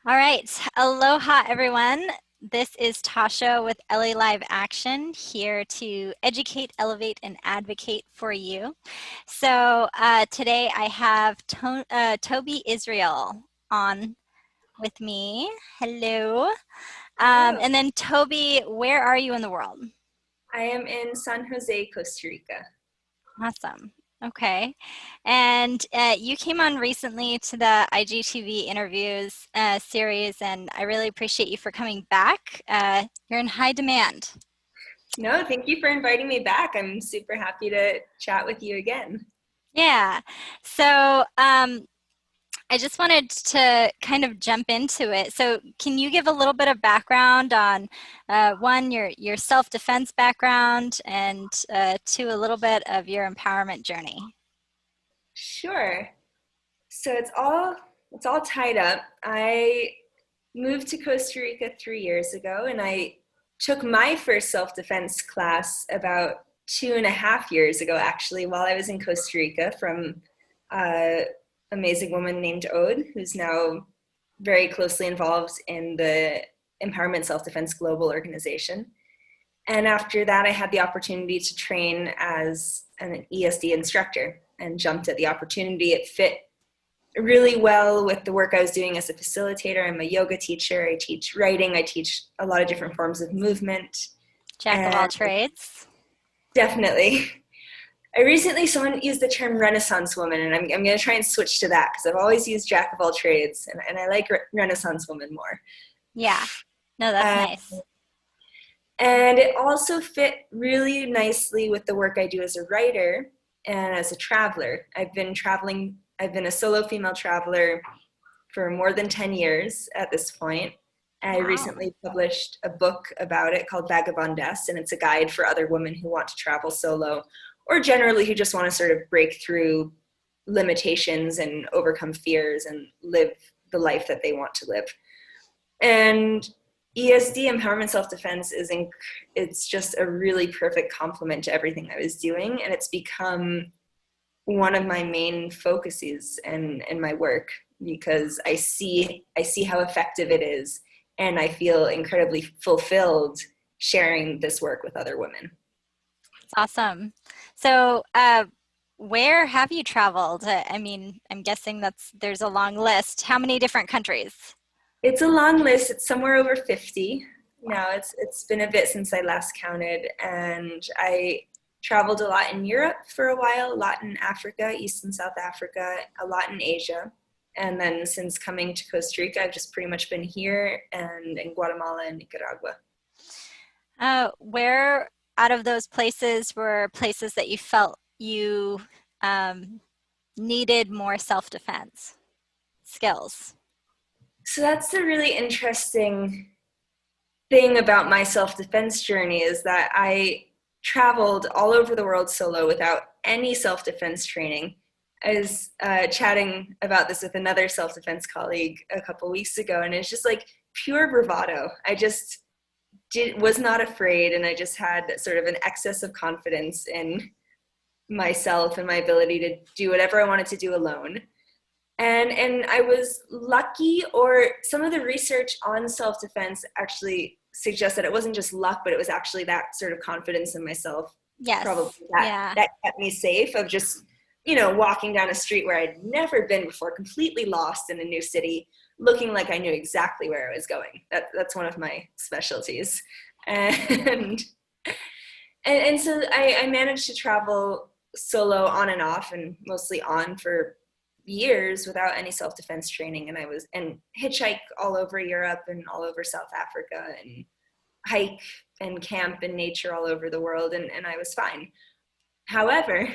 All right. Aloha, everyone. This is Tasha with LA Live Action, here to educate, elevate, and advocate for you. So today I have Toby Israel on with me. Hello. Hello. And then Toby, where are you in the world? I am in San Jose, Costa Rica. Awesome. Okay. And you came on recently to the IGTV interviews series, and I really appreciate you for coming back. You're in high demand. No, thank you for inviting me back. I'm super happy to chat with you again. Yeah. So I just wanted to kind of jump into it. So can you give a little bit of background on one, your self-defense background, and two, a little bit of your empowerment journey? Sure. So it's all tied up. I moved to Costa Rica 3 years ago, and I took my first self-defense class about 2.5 years ago, actually, while I was in Costa Rica from an amazing woman named Ode, who's now very closely involved in the Empowerment Self-Defense Global Organization. And after that, I had the opportunity to train as an ESD instructor and jumped at the opportunity. It fit really well with the work I was doing as a facilitator. I'm a yoga teacher. I teach writing. I teach a lot of different forms of movement. Jack of all And trades. definitely, I recently, someone used the term Renaissance woman, and I'm going to try and switch to that because I've always used Jack of all trades, and I like Renaissance woman more. Yeah. No, that's Uh, nice. and it also fit really nicely with the work I do as a writer and as a traveler. I've been a solo female traveler for more than 10 years at this point. I Wow. recently published a book about it called Vagabondess, and it's a guide for other women who want to travel solo or generally who just want to sort of break through limitations and overcome fears and live the life that they want to live. And ESD, empowerment self-defense, it's just a really perfect complement to everything I was doing, and it's become one of my main focuses in my work because I see how effective it is, and I feel incredibly fulfilled sharing this work with other women. It's awesome. So, where have you traveled? I mean, I'm guessing there's a long list. How many different countries? It's a long list. It's somewhere over 50 Wow. now. It's been a bit since I last counted, and I traveled a lot in Europe for a while, a lot in Africa, East and South Africa, a lot in Asia. And then since coming to Costa Rica, I've just pretty much been here and in Guatemala and Nicaragua. Where out of those places were places that you felt you um, needed more self-defense skills? So that's the really interesting thing about my self-defense journey is that I traveled all over the world solo without any self-defense training. I was chatting about this with another self-defense colleague a couple weeks ago, and it's just like pure bravado. I just was not afraid, and I just had sort of an excess of confidence in myself and my ability to do whatever I wanted to do alone. And I was lucky, or some of the research on self-defense actually suggests that it wasn't just luck, but it was actually that sort of confidence in myself, probably Yes. that Yeah. that kept me safe of just, walking down a street where I'd never been before, completely lost in a new city, looking like I knew exactly where I was going. That's one of my specialties. And and so I managed to travel solo on and off, and mostly on for years without any self-defense training. And I was and hitchhike all over Europe and all over South Africa, and hike and camp in nature all over the world, and I was fine. However,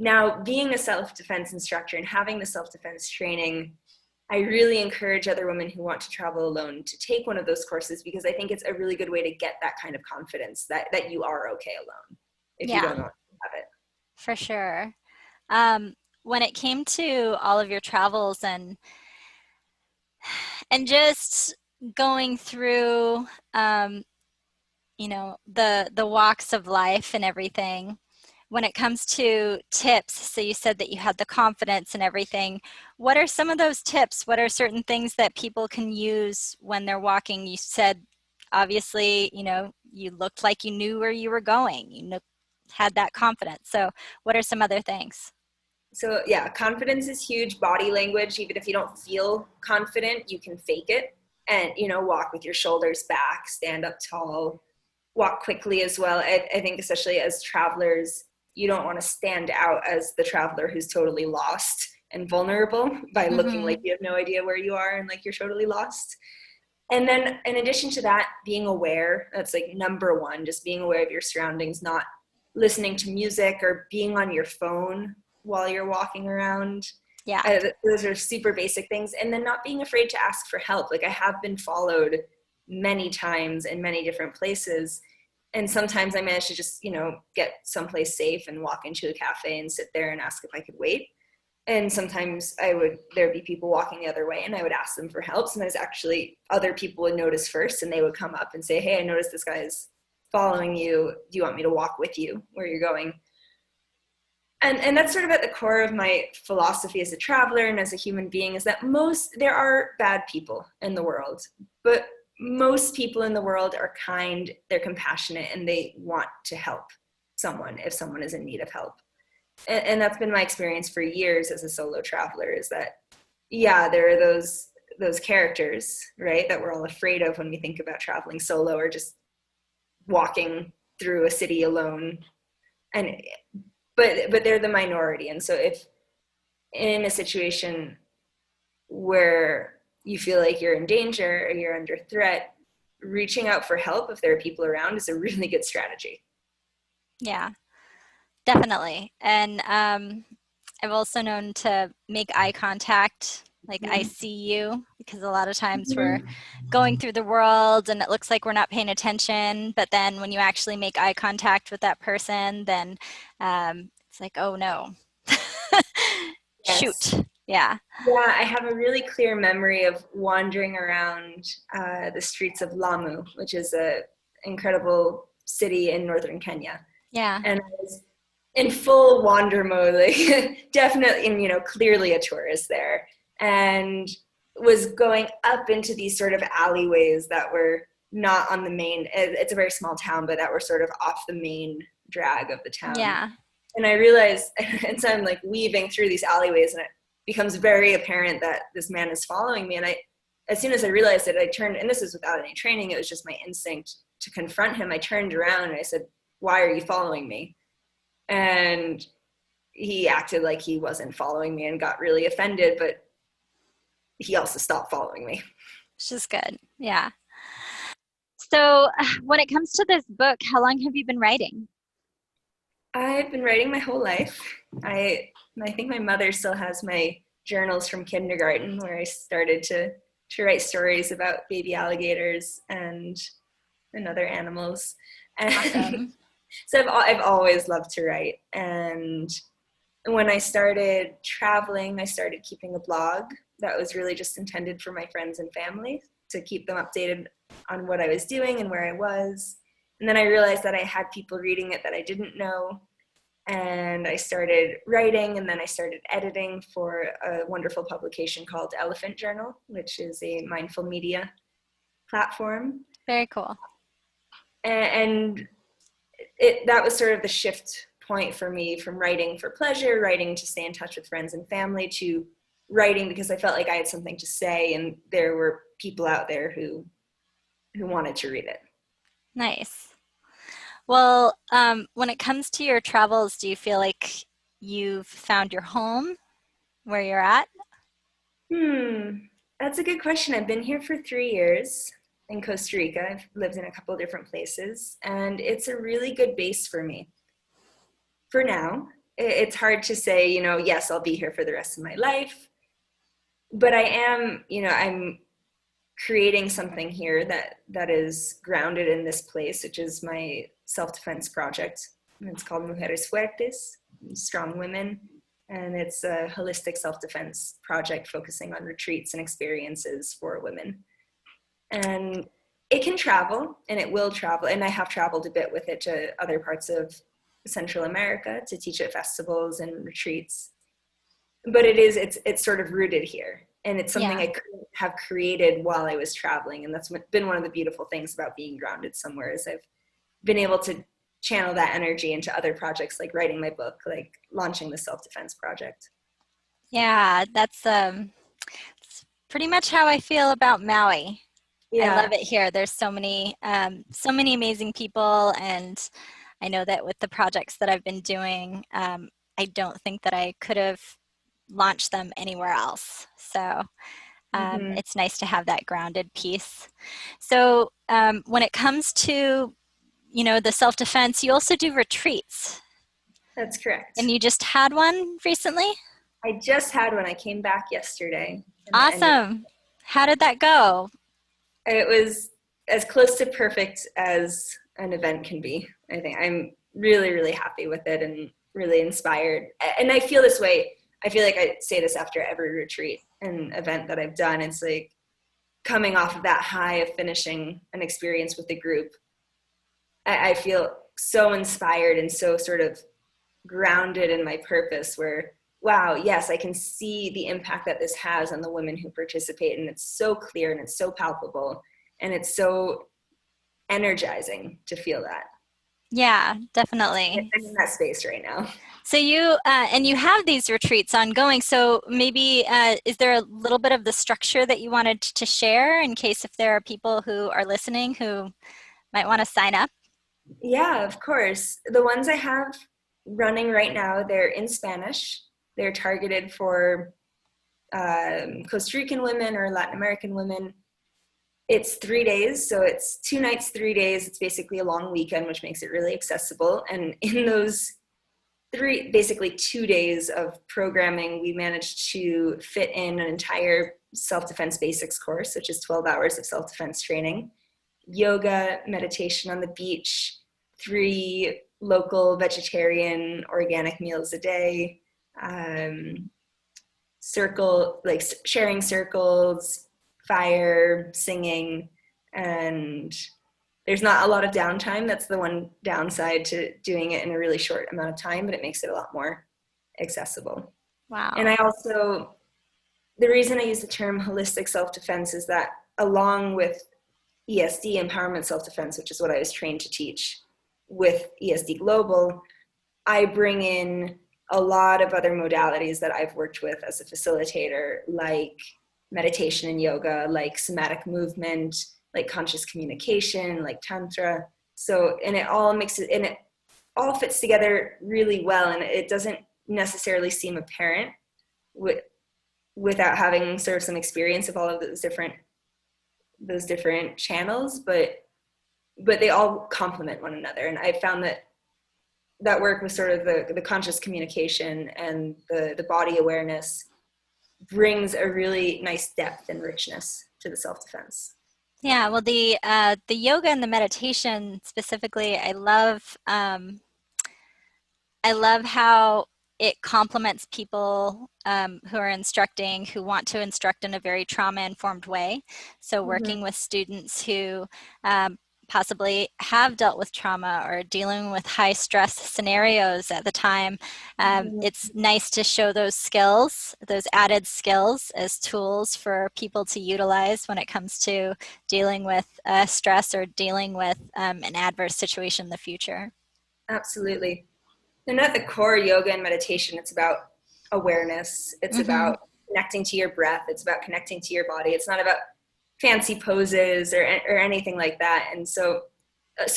now being a self-defense instructor and having the self-defense training, I really encourage other women who want to travel alone to take one of those courses, because I think it's a really good way to get that kind of confidence that you are okay alone if you Yeah, don't want to have it. for sure. Um, when it came to all of your travels and just going through the walks of life and everything, when it comes to tips, so you said that you had the confidence and everything. What are some of those tips? What are certain things that people can use when they're walking? You said, obviously, you looked like you knew where you were going. Had that confidence. So what are some other things? So yeah, confidence is huge. Body language, even if you don't feel confident, you can fake it and, walk with your shoulders back, stand up tall, walk quickly as well. I think especially as travelers, you don't want to stand out as the traveler who's totally lost and vulnerable by looking like Mm-hmm. you have no idea where you are and like you're totally lost. And then in addition to that, being aware, that's like number one, just being aware of your surroundings, not listening to music or being on your phone while you're walking around. Yeah. Those are super basic things. And then not being afraid to ask for help. Like I have been followed many times in many different places. And sometimes I managed to just, get someplace safe and walk into a cafe and sit there and ask if I could wait. And sometimes there'd be people walking the other way and I would ask them for help. Sometimes actually other people would notice first and they would come up and say, hey, I noticed this guy is following you. Do you want me to walk with you where you're going? And that's sort of at the core of my philosophy as a traveler and as a human being, is that there are bad people in the world, but most people in the world are kind, they're compassionate, and they want to help someone if someone is in need of help. And that's been my experience for years as a solo traveler, is that, yeah, there are those characters, right, that we're all afraid of when we think about traveling solo or just walking through a city alone. And but they're the minority. And so if in a situation where you feel like you're in danger or you're under threat, reaching out for help if there are people around is a really good strategy. Yeah, definitely. And I've also known to make eye contact, like I see you, because a lot of times we're Mm-hmm. going through the world and it looks like we're not paying attention. But then when you actually make eye contact with that person, then it's like, oh no, Yes. shoot. Yeah. Yeah, I have a really clear memory of wandering around the streets of Lamu, which is an incredible city in northern Kenya. Yeah. And I was in full wander mode, like definitely, and clearly a tourist there, and was going up into these sort of alleyways that were not on the main. It's a very small town, but that were sort of off the main drag of the town. Yeah. And I realized, and so I'm like weaving through these alleyways, and it becomes very apparent that this man is following me. And as soon as I realized it, I turned, and this is without any training, it was just my instinct to confront him. I turned around and I said, "Why are you following me?" And he acted like he wasn't following me and got really offended, but he also stopped following me. Which is good. Yeah. So when it comes to this book, how long have you been writing? I've been writing my whole life. I think my mother still has my journals from kindergarten where I started to write stories about baby alligators and other animals. And Awesome. so I've always loved to write. And when I started traveling, I started keeping a blog that was really just intended for my friends and family to keep them updated on what I was doing and where I was. And then I realized that I had people reading it that I didn't know. And I started writing, and then I started editing for a wonderful publication called Elephant Journal, which is a mindful media platform. Very cool. And that was sort of the shift point for me, from writing for pleasure, writing to stay in touch with friends and family, to writing because I felt like I had something to say and there were people out there who wanted to read it. Nice. Well, when it comes to your travels, do you feel like you've found your home where you're at? That's a good question. I've been here for 3 years in Costa Rica. I've lived in a couple of different places, and it's a really good base for me. For now, it's hard to say, yes, I'll be here for the rest of my life, but I am, I'm creating something here that is grounded in this place, which is my self-defense project. And it's called Mujeres Fuertes, Strong Women. And it's a holistic self-defense project focusing on retreats and experiences for women. And it can travel, and it will travel. And I have traveled a bit with it to other parts of Central America to teach at festivals and retreats. But it's sort of rooted here. And it's something Yeah. I couldn't have created while I was traveling. And that's been one of the beautiful things about being grounded somewhere is I've been able to channel that energy into other projects, like writing my book, like launching the self-defense project. Yeah, that's it's pretty much how I feel about Maui. I love Yeah. it here. There's so many amazing people, and I know that with the projects that I've been doing, I don't think that I could have launched them anywhere else. So Mm-hmm. it's nice to have that grounded piece. So when it comes to, you know, the self-defense, you also do retreats, That's and correct. you just had one recently? I just had one. I came back yesterday in the end of Awesome. How did that go? it was as close to perfect as an event can be. I think I'm really, really happy with it and really inspired. And I feel this way. I feel like I say this after every retreat and event that I've done. It's like coming off of that high of finishing an experience with the group. I feel so inspired and so sort of grounded in my purpose where, wow, yes, I can see the impact that this has on the women who participate. And it's so clear and it's so palpable and it's so energizing to feel that. Yeah, definitely. I'm in that space right now. So you and you have these retreats ongoing. So maybe is there a little bit of the structure that you wanted to share in case if there are people who are listening who might want to sign up? Yeah, of course. The ones I have running right now, they're in Spanish. They're targeted for Costa Rican women or Latin American women. It's 3 days, so it's 2 nights, 3 days. It's basically a long weekend, which makes it really accessible. And in those basically 2 days of programming, we managed to fit in an entire self-defense basics course, which is 12 hours of self-defense training, yoga, meditation on the beach, 3 local vegetarian organic meals a day, like sharing circles, fire, singing, and there's not a lot of downtime. That's the one downside to doing it in a really short amount of time, but it makes it a lot more accessible. And Wow. I also, the reason I use the term holistic self-defense is that along with ESD, empowerment self-defense, which is what I was trained to teach with ESD Global, I bring in a lot of other modalities that I've worked with as a facilitator, like meditation and yoga, like somatic movement, like conscious communication, like tantra. So, and it all mixes, and it all fits together really well, and it doesn't necessarily seem apparent without having sort of some experience of all of those different channels, but they all complement one another. And I found that work with sort of the conscious communication and the body awareness brings a really nice depth and richness to the self-defense. Yeah, well, the yoga and the meditation specifically, I love how it complements people who are instructing, who want to instruct in a very trauma-informed way. So Mm-hmm. working with students who possibly have dealt with trauma or dealing with high stress scenarios at the time, it's nice to show those skills, those added skills as tools for people to utilize when it comes to dealing with stress or dealing with an adverse situation in the future. Absolutely. And at the core, yoga and meditation, it's about awareness. It's Mm-hmm. about connecting to your breath. It's about connecting to your body. It's not about fancy poses or anything like that. And so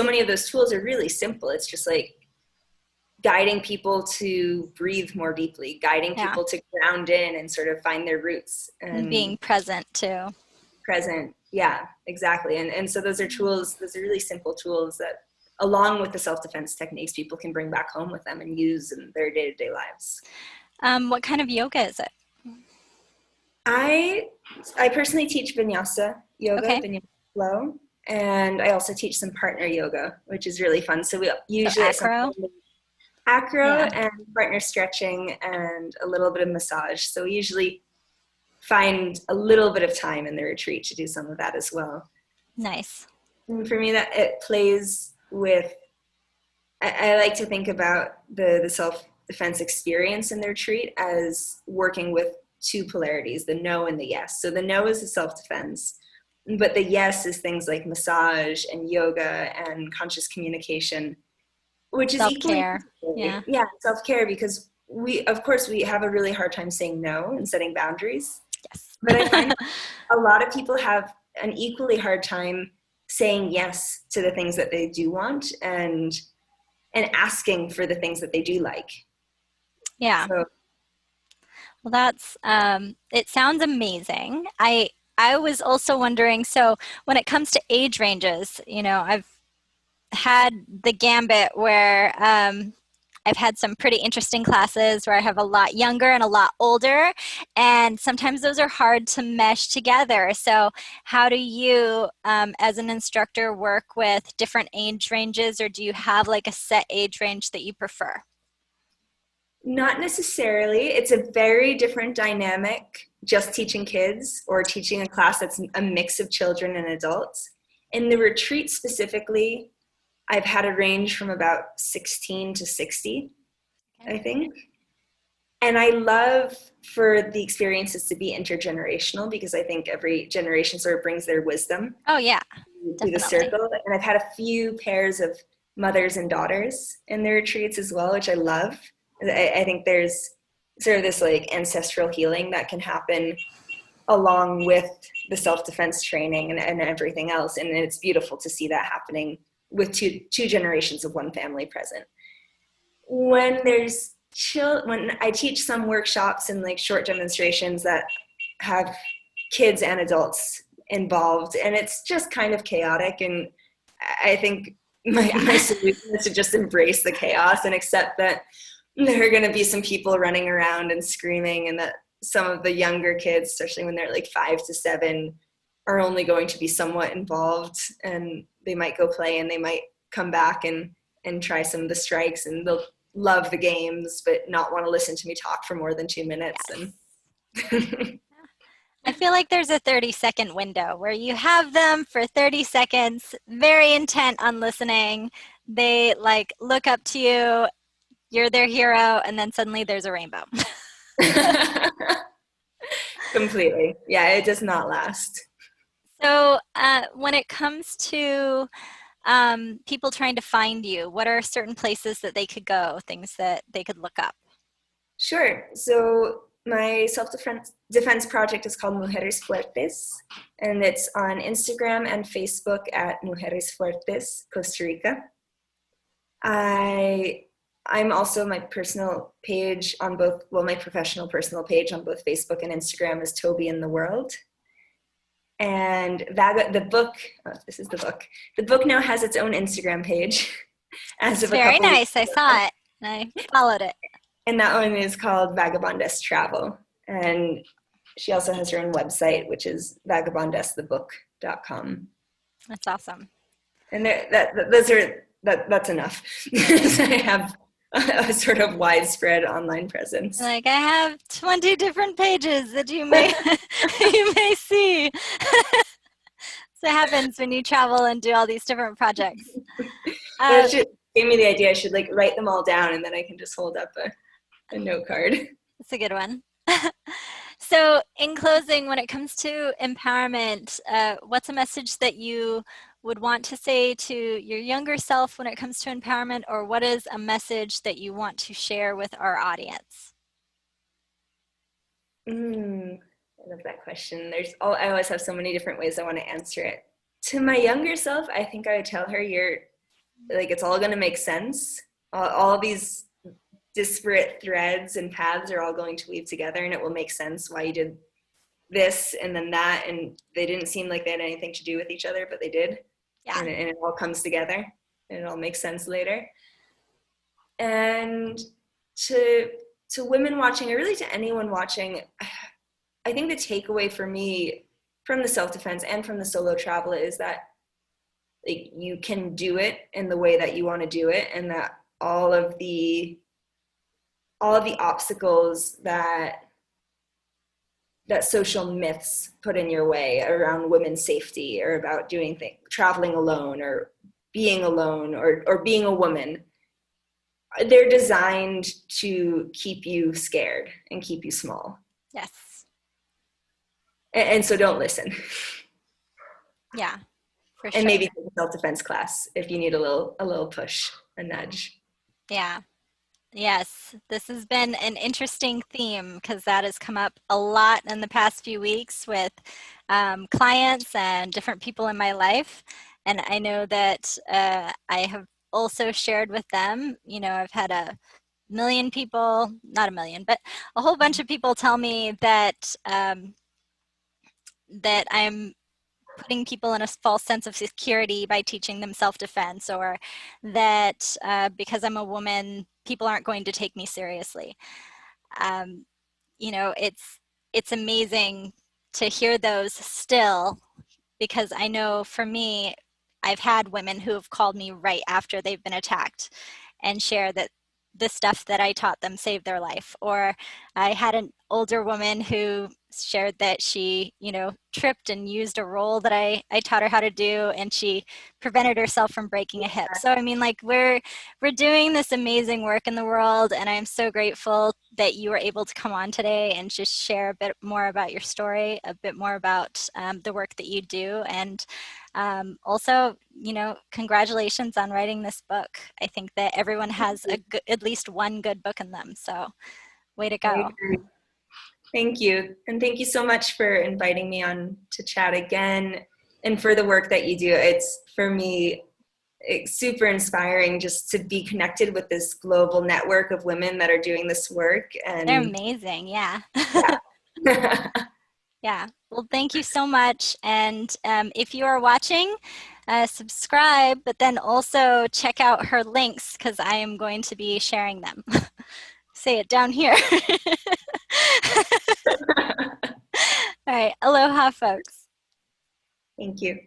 many of those tools are really simple. It's just like guiding people to breathe more deeply, guiding Yeah, people to ground in and sort of find their roots and being and present too. present. Yeah, exactly. And so those are tools, those are really simple tools that along with the self-defense techniques people can bring back home with them and use in their day-to-day lives. What kind of yoga is it? I I personally teach vinyasa yoga, Okay, vinyasa flow, and I also teach some partner yoga, which is really fun. So we so usually at some acro. point acro Yeah, and partner stretching and a little bit of massage. So we usually find a little bit of time in the retreat to do some of that as well. nice. And for me, that it plays with I like to think about the self-defense experience in the retreat as working with two polarities, the no and the yes. So the no is the self-defense, but the yes is things like massage and yoga and conscious communication, which is equally Self-care. Yeah. yeah, self-care, because of course we have a really hard time saying no and setting boundaries, Yes. but I find a lot of people have an equally hard time saying yes to the things that they do want, and asking for the things that they do like. Yeah. So Well, that's it sounds amazing. I was also wondering, so when it comes to age ranges, I've had the gambit where I've had some pretty interesting classes where I have a lot younger and a lot older, and sometimes those are hard to mesh together. So, how do you, as an instructor, work with different age ranges, or do you have like a set age range that you prefer? not necessarily. It's a very different dynamic just teaching kids or teaching a class that's a mix of children and adults. In the retreat specifically, I've had a range from about 16 to 60, Okay. I think. And I love for the experiences to be intergenerational, because I think every generation sort of brings their wisdom Oh, yeah, to the definitely. circle. And I've had a few pairs of mothers and daughters in the retreats as well, which I love. I think there's sort of this like ancestral healing that can happen along with the self-defense training and everything else. And it's beautiful to see that happening with two generations of one family present. When when I teach some workshops and like short demonstrations that have kids and adults involved, and it's just kind of chaotic, and I think my Yeah. solution is to just embrace the chaos and accept that there are going to be some people running around and screaming, and that some of the younger kids, especially when they're like 5 to 7, are only going to be somewhat involved, and they might go play and they might come back and try some of the strikes, and they'll love the games but not want to listen to me talk for more than 2 minutes. Yes. And I feel like there's a 30-second window where you have them for 30 seconds, very intent on listening. They like look up to you, you're their hero, and then suddenly there's a rainbow. completely, yeah, it does not last. So, when it comes to people trying to find you, what are certain places that they could go, things that they could look up? Sure. So my self-defense project is called Mujeres Fuertes, and it's on Instagram and Facebook at Mujeres Fuertes Costa Rica. I'm also, my personal page on both, well, my professional personal page on both Facebook and Instagram is Toby in the World. And the book, oh, this is the book. The book now has its own Instagram page as It's of a very couple weeks nice. I ago. saw it and I followed it. And that one is called Vagabondess Travel. And she also has her own website, which is vagabondessthebook.com. That's awesome. And that's enough. I have a sort of widespread online presence. Like I have 20 different pages that you may you may see. So it happens when you travel and do all these different projects. That Uh, gave me the idea I should like write them all down, and then I can just hold up a note card. that's a good one. So, in closing, when it comes to empowerment, what's a message that you would want to say to your younger self when it comes to empowerment, or what is a message that you want to share with our audience? I love that question. I always have so many different ways I want to answer it. To my younger self, I think I would tell her, you're like, it's all going to make sense. All these disparate threads and paths are all going to weave together, and it will make sense why you did this and then that, and they didn't seem like they had anything to do with each other, but they did. Yeah. And it all comes together, and it all makes sense later. And to women watching, or really to anyone watching, I think the takeaway for me from the self-defense and from the solo travel is that like you can do it in the way that you want to do it, and that all of the obstacles that social myths put in your way around women's safety, or about doing things, traveling alone, or being alone, or being a woman, they're designed to keep you scared and keep you small. Yes. And so don't listen. Yeah, for And sure. maybe take a self-defense class if you need a little push, a nudge. Yeah. Yes, this has been an interesting theme because that has come up a lot in the past few weeks with clients and different people in my life. And I know that I have also shared with them, I've had a million people, not a million, but a whole bunch of people tell me that I'm putting people in a false sense of security by teaching them self-defense, or that because I'm a woman, people aren't going to take me seriously. Um, it's amazing to hear those still, because I know for me, I've had women who have called me right after they've been attacked and share that the stuff that I taught them saved their life. Or I had an older woman who shared that she, tripped and used a roll that I taught her how to do, and she prevented herself from breaking a hip. So I mean, like, we're doing this amazing work in the world, and I'm so grateful that you were able to come on today and just share a bit more about your story, a bit more about the work that you do, and also, congratulations on writing this book. I think that everyone has at least one good book in them, so way to I go. agree. Thank you. And thank you so much for inviting me on to chat again and for the work that you do. It's, for me, it's super inspiring just to be connected with this global network of women that are doing this work. They're And amazing, yeah. yeah. Yeah, well, thank you so much. And if you are watching, subscribe, but then also check out her links because I am going to be sharing them. Say it down here. All right, aloha, folks. Thank you.